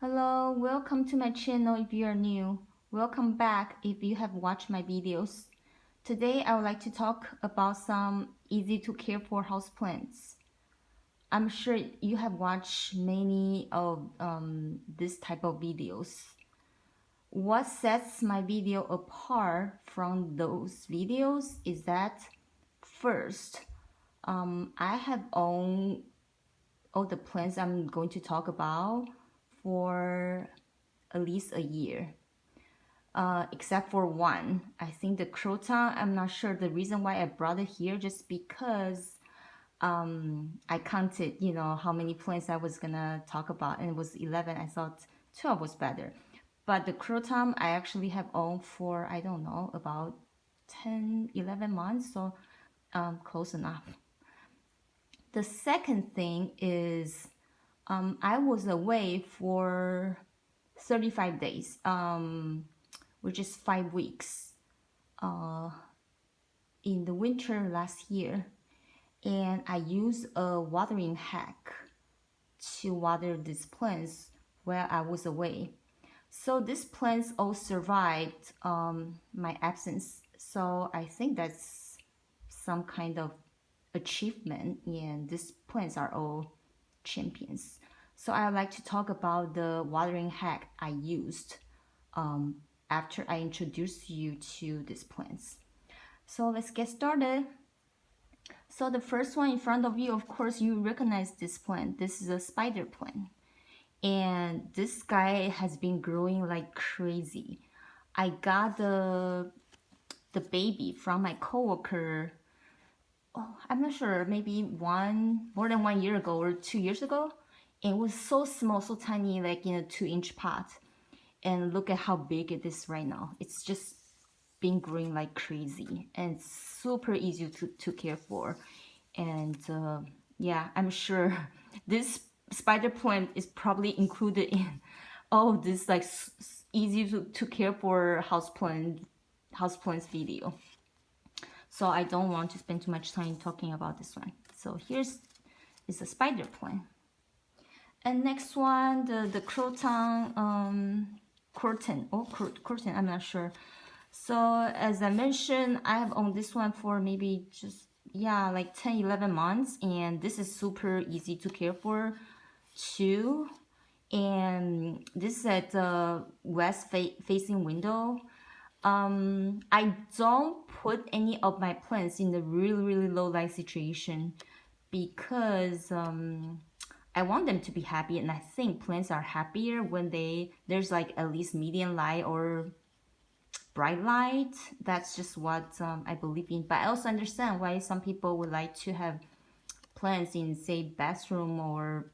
Hello, welcome to my channel if you are new. Welcome back if you have watched my videos. Today I would like to talk about some easy to care for houseplants. I'm sure you have watched many of this type of videos. What sets my video apart from those videos is that first, I have owned all the plants I'm going to talk about for at least a year, except for one. I think the Croton, I'm not sure the reason why I brought it here, just because I counted, how many plants I was gonna talk about, and it was 11. I thought 12 was better. But the Croton I actually have owned for, I don't know, about 10, 11 months, so close enough. The second thing is I was away for 35 days, which is 5 weeks, in the winter last year. And I used a watering hack to water these plants while I was away. So these plants all survived my absence. So I think that's some kind of achievement, and these plants are all champions. So I would like to talk about the watering hack I used after I introduced you to these plants. So let's get started. So the first one in front of you, of course, you recognize this plant. This is a spider plant. And this guy has been growing like crazy. I got the baby from my coworker. Oh, I'm not sure, maybe more than 1 year ago or 2 years ago. And it was so small, so tiny, like in a 2-inch pot. And look at how big it is right now. It's just been growing like crazy and super easy to care for. And yeah, I'm sure this spider plant is probably included in all of this like easy to care for houseplants video. So I don't want to spend too much time talking about this one. So here's is a spider plant. And next one, the Croton, Croton, I'm not sure. So as I mentioned, I have owned this one for maybe just, yeah, like 10, 11 months. And this is super easy to care for too. And this is at the west facing window. I don't put any of my plants in the really, really low light situation because I want them to be happy, and I think plants are happier when there's like at least medium light or bright light. That's just what I believe in. But I also understand why some people would like to have plants in, say, bathroom or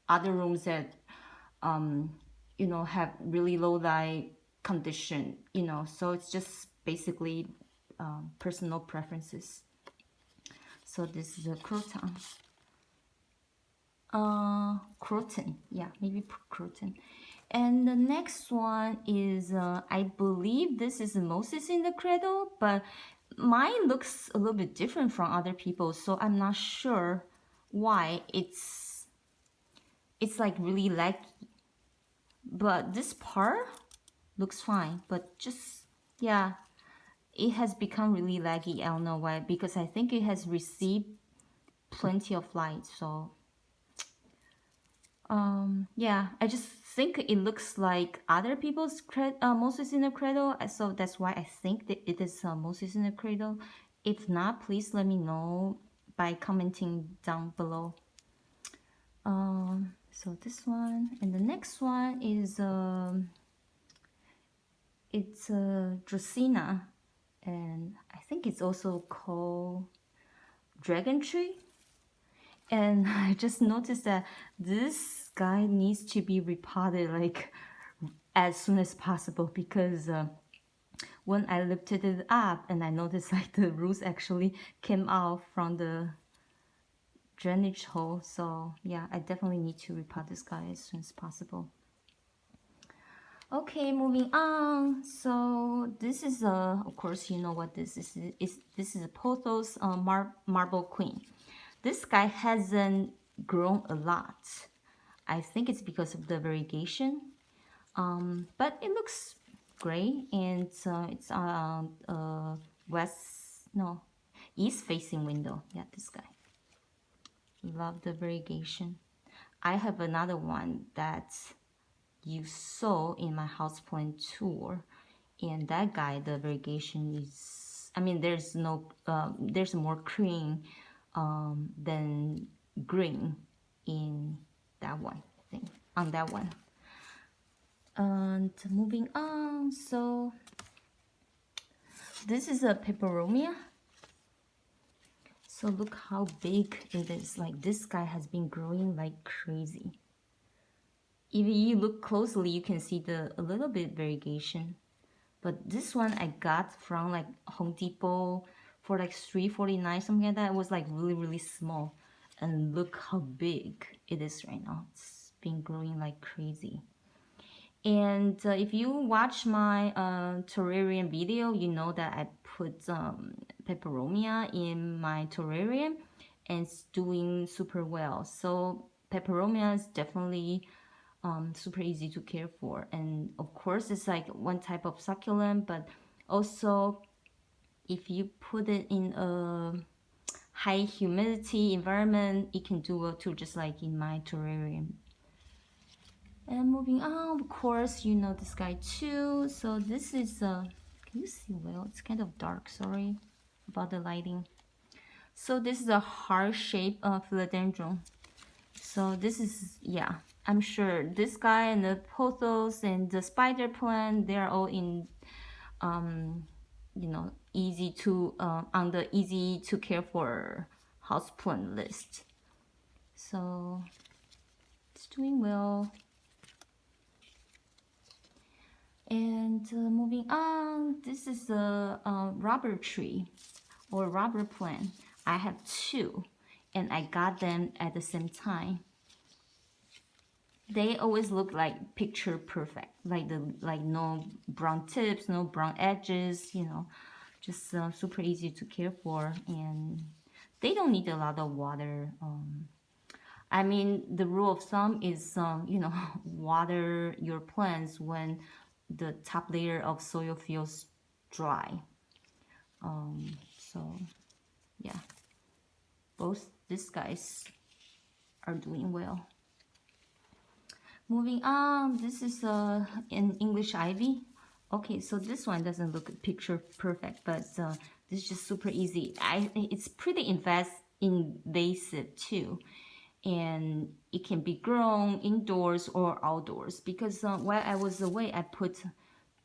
other rooms that have really low light condition. So it's just basically personal preferences. So this is a Croton. Croton, yeah, maybe Croton. And the next one is, I believe this is Moses in the Cradle, but mine looks a little bit different from other people, so I'm not sure why it's like really laggy. But this part looks fine, but just, yeah, it has become really laggy. I don't know why, because I think it has received plenty of light, so yeah, I just think it looks like other people's Moses in the Cradle, so that's why I think that it is Moses in the Cradle. If not, please let me know by commenting down below. So this one, and the next one is it's Dracena, and I think it's also called Dragon Tree. And I just noticed that this guy needs to be repotted like as soon as possible, because when I lifted it up and I noticed like the roots actually came out from the drainage hole. So yeah, I definitely need to repot this guy as soon as possible. Okay, moving on. So this is of course you know what this is. This is a Pothos Marble Queen. This guy hasn't grown a lot. I think it's because of the variegation. But it looks great, and it's east facing window. Yeah, this guy. Love the variegation. I have another one that you saw in my houseplant tour, and that guy, the variegation is, I mean, there's more cream than green in that one thing, on that one. And moving on, so this is a Peperomia. So look how big it is. Like, this guy has been growing like crazy. If you look closely, you can see a little bit variegation. But this one I got from like Home Depot for like $3.49, something like that. It was like really small. And look how big it is right now. It's been growing like crazy. And if you watch my terrarium video, you know that I put Peperomia in my terrarium, and it's doing super well. So Peperomia is definitely super easy to care for. And of course, it's like one type of succulent, but also if you put it in a high humidity environment, it can do well too, just like in my terrarium. And moving on, of course, you know this guy too. So this is, can you see well? It's kind of dark, sorry about the lighting. So this is a heart-shaped philodendron. So this is, yeah, I'm sure this guy and the pothos and the spider plant, they're all in, you know, easy to, on the easy to care for houseplant list. So it's doing well. And moving on, this is a rubber tree or rubber plant. I have two, and I got them at the same time. They always look like picture perfect, like no brown tips, no brown edges, you know, just super easy to care for, and they don't need a lot of water. I mean, the rule of thumb is, you know, water your plants when the top layer of soil feels dry. So yeah, both these guys are doing well. Moving on, this is an English ivy. Okay, so this one doesn't look picture perfect, but this is just super easy. It's pretty invasive too, and it can be grown indoors or outdoors, because while I was away, I put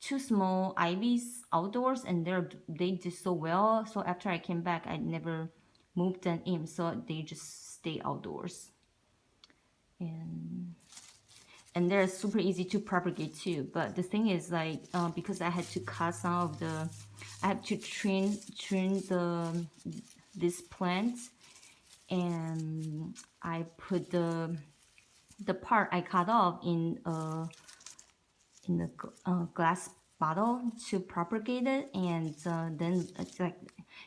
two small ivies outdoors, and they did so well. So after I came back, I never moved them in, so they just stay outdoors. And they're super easy to propagate too. But the thing is, like, because I had to cut some of the, I have to trim this plant, and I put the part I cut off in the glass bottle to propagate it, and then it's like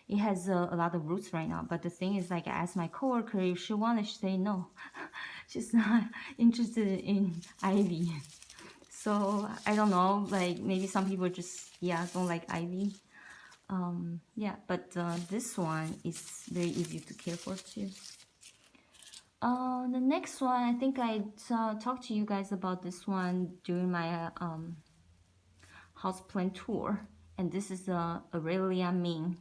it has a lot of roots right now. But the thing is, like, I asked my coworker if she wanted, she said no. She's not interested in ivy. So I don't know, like maybe some people just, yeah, don't like ivy. Yeah, but this one is very easy to care for too. The next one, I think I talked to you guys about this one during my houseplant tour, and this is Aurelia Ming.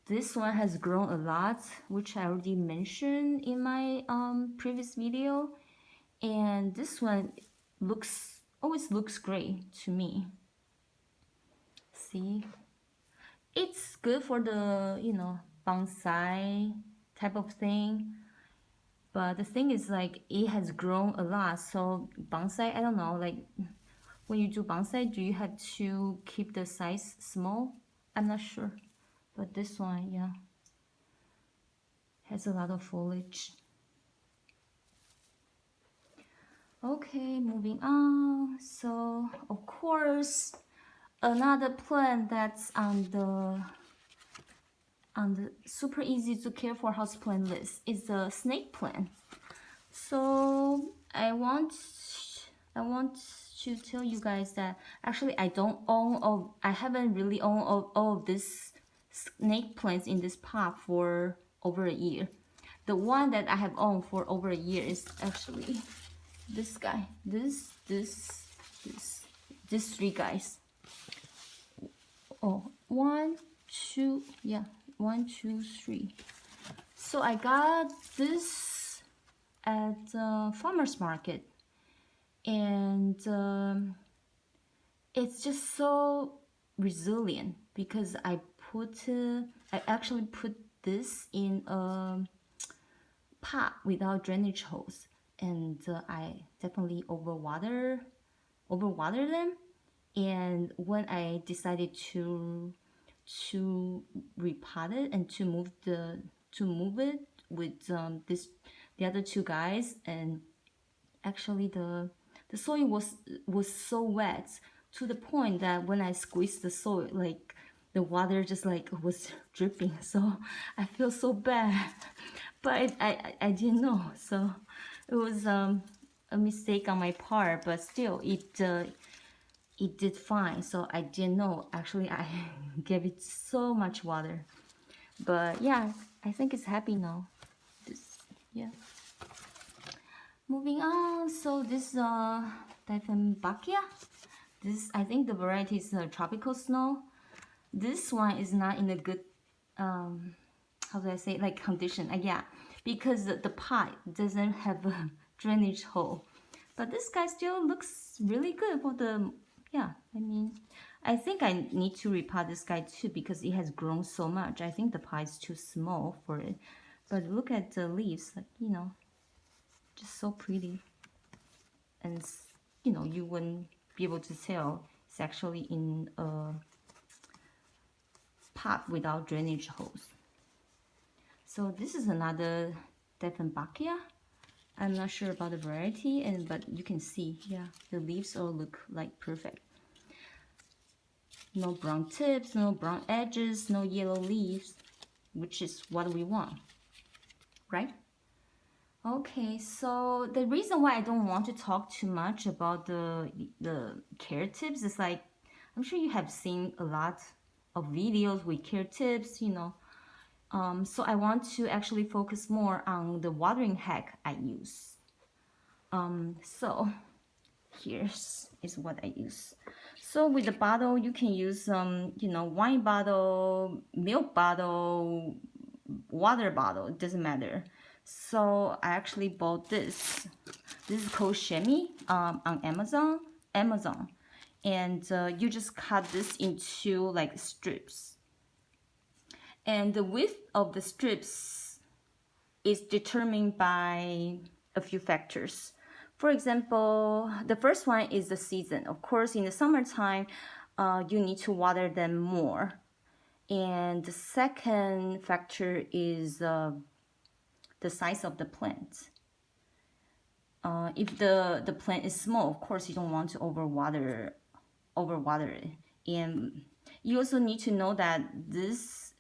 This one has grown a lot, which I already mentioned in my previous video, and this one always looks great to me. See, it's good for the, you know, bonsai type of thing. But the thing is, like, it has grown a lot. So bonsai, I don't know, like when you do bonsai, do you have to keep the size small? I'm not sure. But this one, yeah, has a lot of foliage. Okay, moving on. So of course, another plant that's on the super easy to care for houseplant list is the snake plant. So I want to tell you guys that actually I don't own I haven't really owned all of this snake plants in this pot for over a year. The one that I have owned for over a year is actually this guy. These three guys. Oh, one, two, yeah, 1, 2, 3. So I got this at farmer's market, and it's just so resilient because I actually put this in a pot without drainage hose, and I definitely overwater them. And when I decided to repot it and to move it with the other two guys, and actually the soil was so wet to the point that when I squeezed the soil, like the water just like was dripping. So I feel so bad, but I didn't know, so it was a mistake on my part, but still it did fine. So I didn't know, actually I gave it so much water, but yeah, I think it's happy now. Yeah, moving on. So this Dieffenbachia, this, I think the variety is tropical snow. This one is not in a good how do I say, like, condition. Yeah, because the pot doesn't have a drainage hole, but this guy still looks really good for the, yeah, I mean, I think I need to repot this guy too because it has grown so much. I think the pot is too small for it, but look at the leaves, like, you know, just so pretty. And you know, you wouldn't be able to tell it's actually in a pot without drainage hose. So this is another Dieffenbachia. I'm not sure about the variety, but you can see, yeah, the leaves all look like perfect. No brown tips, no brown edges, no yellow leaves, which is what we want, right? Okay, so the reason why I don't want to talk too much about the care tips is, like, I'm sure you have seen a lot of videos with care tips, you know. So I want to actually focus more on the watering hack I use. So here's is what I use. So with the bottle, you can use you know, wine bottle, milk bottle, water bottle, it doesn't matter. So I actually bought this. This is called chamois on Amazon. And you just cut this into like strips. And the width of the strips is determined by a few factors. For example, the first one is the season. Of course, in the summertime, you need to water them more. And the second factor is the size of the plant. If the plant is small, of course, you don't want to overwater it. And you also need to know that this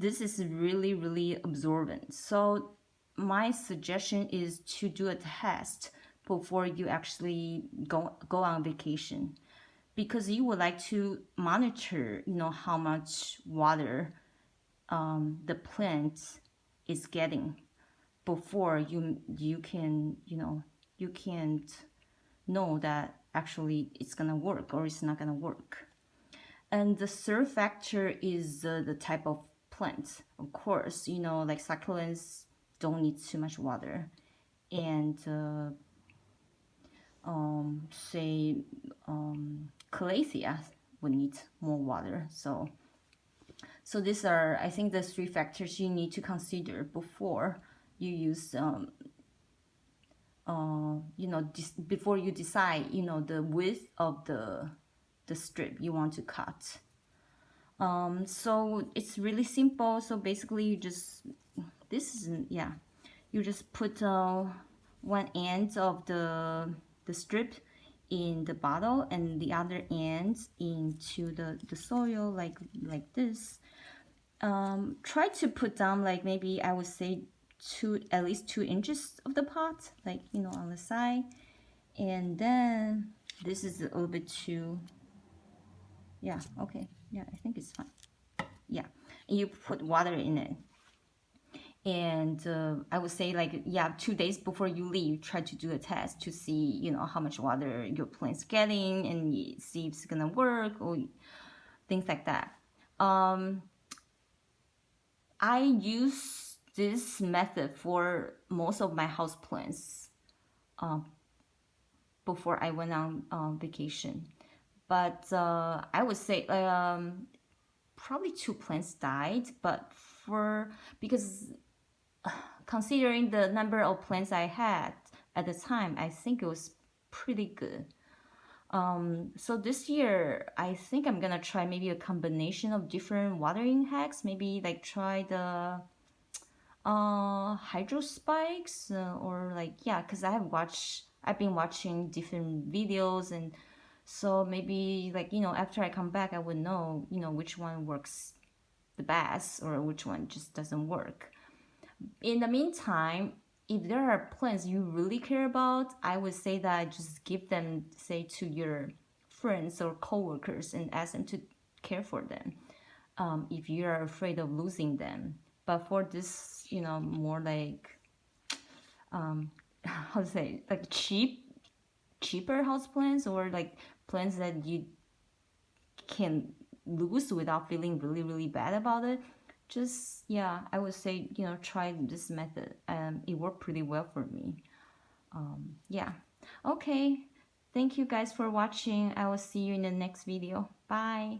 is really, really absorbent. So my suggestion is to do a test before you actually go on vacation, because you would like to monitor, you know, how much water the plant is getting before you can, you know, you can't know that actually it's gonna work or it's not gonna work. And the third factor is the type of plant. Of course, you know, like succulents don't need too much water, and say calathea would need more water. So these are, I think, the three factors you need to consider before you use you know, before you decide, you know, the width of the strip you want to cut. So it's really simple. So basically you just, you just put one end of the strip in the bottle and the other end into the soil, like this. Try to put down, like, maybe I would say at least 2 inches of the pot, like, you know, on the side. And then this is a little bit too, yeah, okay, yeah, I think it's fine. Yeah, and you put water in it. And I would say, like, yeah, 2 days before you leave, try to do a test to see, you know, how much water your plant's getting, and see if it's gonna work or things like that. I use this method for most of my house plants before I went on vacation. But I would say probably 2 plants died, but because considering the number of plants I had at the time, I think it was pretty good. So this year, I think I'm gonna try maybe a combination of different watering hacks. Maybe like try the hydro spikes, or like, yeah, because I've been watching different videos, and so maybe, like, you know, after I come back, I would know, you know, which one works the best or which one just doesn't work. In the meantime, if there are plants you really care about, I would say that just give them, say, to your friends or coworkers and ask them to care for them, if you are afraid of losing them. But for this, you know, more like, how to say, like cheaper house plants, or like plants that you can lose without feeling really, really bad about it, just, yeah, I would say, you know, try this method. It worked pretty well for me. Yeah. Okay. Thank you guys for watching. I will see you in the next video. Bye.